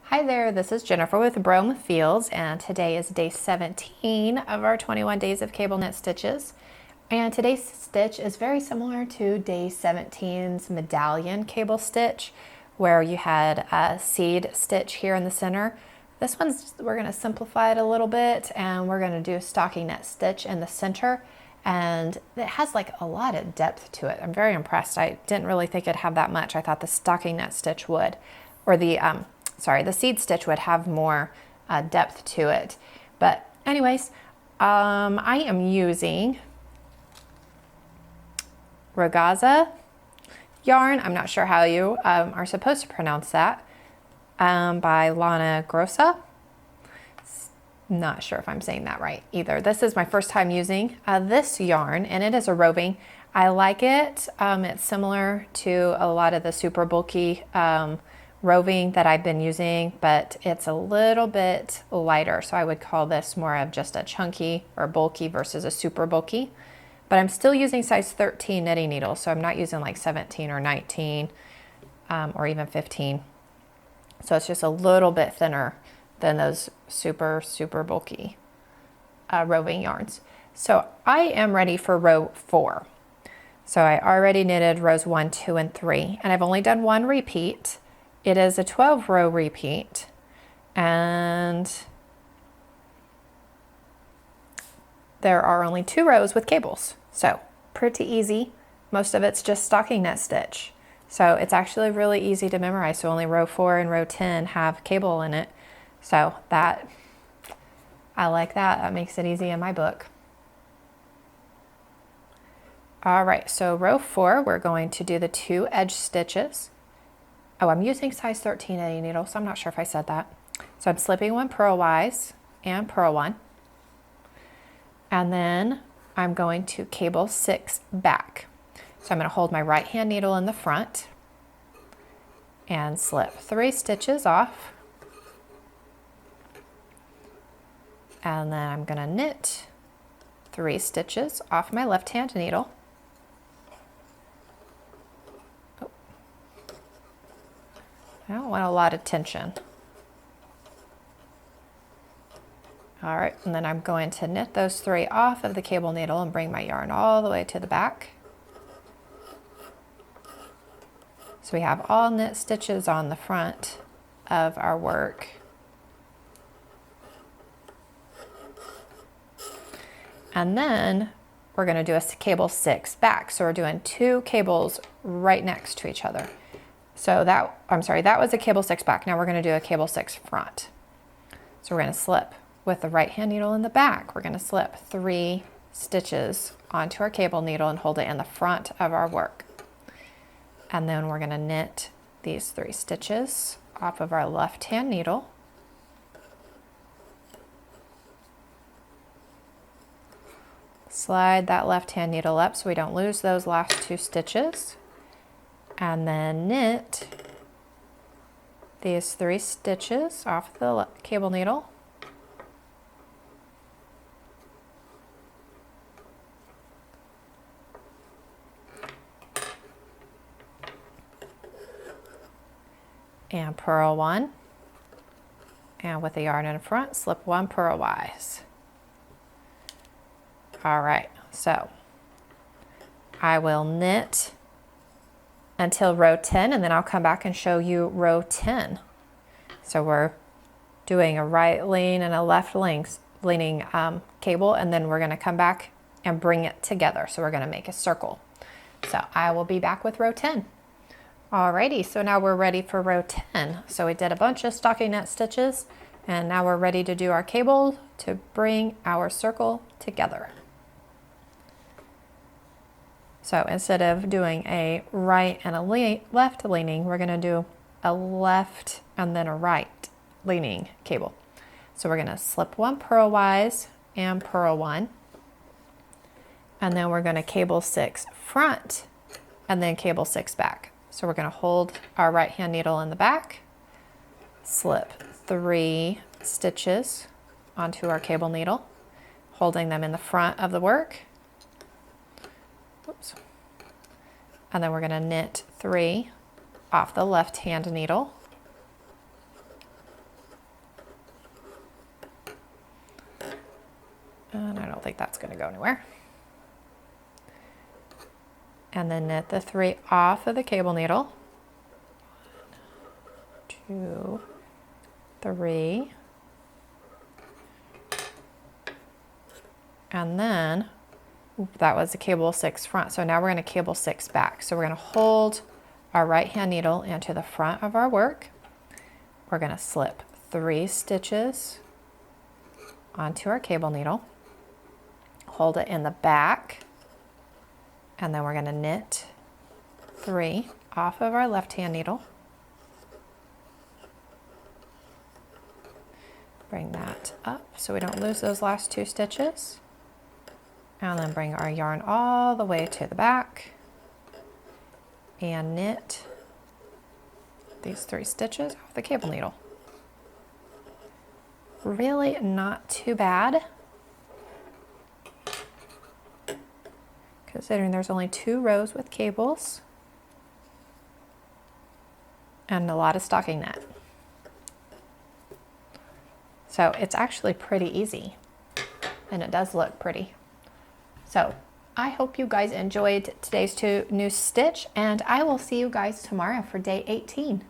Hi there, this is Jennifer with Brome Fields, and today is day 17 of our 21 days of cable knit stitches. And today's stitch is very similar to day 17's medallion cable stitch, where you had a seed stitch here in the center. This one's, we're going to simplify it a little bit, and we're going to do a stockinette stitch in the center. And it has like a lot of depth to it. I'm very impressed. I didn't really think it'd have that much. I thought the stockinette stitch would, or the seed stitch would have more depth to it. But anyways, I am using Ragazza yarn. I'm not sure how you are supposed to pronounce that, by Lana Grossa. Not sure if I'm saying that right either. This is my first time using this yarn, and it is a roving. I like it. It's similar to a lot of the super bulky roving that I've been using, but it's a little bit lighter. So I would call this more of just a chunky or bulky versus a super bulky. But I'm still using size 13 knitting needles, so I'm not using like 17 or 19 or even 15. So it's just a little bit thinner than those super bulky roving yarns. So I am ready for row 4. So I already knitted rows 1, 2, and 3, and I've only done one repeat. It is a 12-row repeat, and there are only 2 rows with cables. So pretty easy. Most of it's just stockinette stitch. So it's actually really easy to memorize. So only row 4 and row 10 have cable in it. So that, I like that. That makes it easy in my book. All right, so row 4, we're going to do the 2 edge stitches. Oh, I'm using size 13 knitting needle, so I'm not sure if I said that. So I'm slipping 1 purlwise and purl 1. And then I'm going to cable 6 back. So I'm going to hold my right hand needle in the front and slip 3 stitches off. And then I'm going to knit 3 stitches off my left hand needle. Oh. I don't want a lot of tension. All right, and then I'm going to knit those 3 off of the cable needle and bring my yarn all the way to the back. So we have all knit stitches on the front of our work. And then we're going to do a cable 6 back. So we're doing 2 cables right next to each other. So that, I'm sorry, that was a cable 6 back. Now we're going to do a cable 6 front. So we're going to slip with the right hand needle in the back. We're going to slip 3 stitches onto our cable needle and hold it in the front of our work. And then we're going to knit these 3 stitches off of our left hand needle. Slide that left hand needle up so we don't lose those last 2 stitches. And then knit these 3 stitches off the cable needle. And purl 1. And with the yarn in front, slip 1 purlwise. All right, so I will knit until row 10, and then I'll come back and show you row 10. So we're doing a right lean and a left leaning cable, and then we're going to come back and bring it together. So we're going to make a circle. So I will be back with row 10. Alrighty, so now we're ready for row 10. So we did a bunch of stockinette stitches, and now we're ready to do our cable to bring our circle together. So instead of doing a right and a left leaning, we're going to do a left and then a right leaning cable. So we're going to slip 1 purlwise and purl 1. And then we're going to cable 6 front and then cable 6 back. So we're going to hold our right hand needle in the back, slip 3 stitches onto our cable needle, holding them in the front of the work. Oops. And then we're going to knit 3 off the left hand needle. And I don't think that's going to go anywhere. And then knit the 3 off of the cable needle. 1, 2, 3. And then that was the cable 6 front. So now we're going to cable 6 back. So we're going to hold our right hand needle into the front of our work. We're going to slip 3 stitches onto our cable needle, hold it in the back, and then we're going to knit 3 off of our left hand needle. Bring that up so we don't lose those last 2 stitches. And then bring our yarn all the way to the back and knit these 3 stitches off the cable needle. Really not too bad, considering there's only 2 rows with cables and a lot of stocking net. So it's actually pretty easy, and it does look pretty. So I hope you guys enjoyed today's new stitch, and I will see you guys tomorrow for day 18.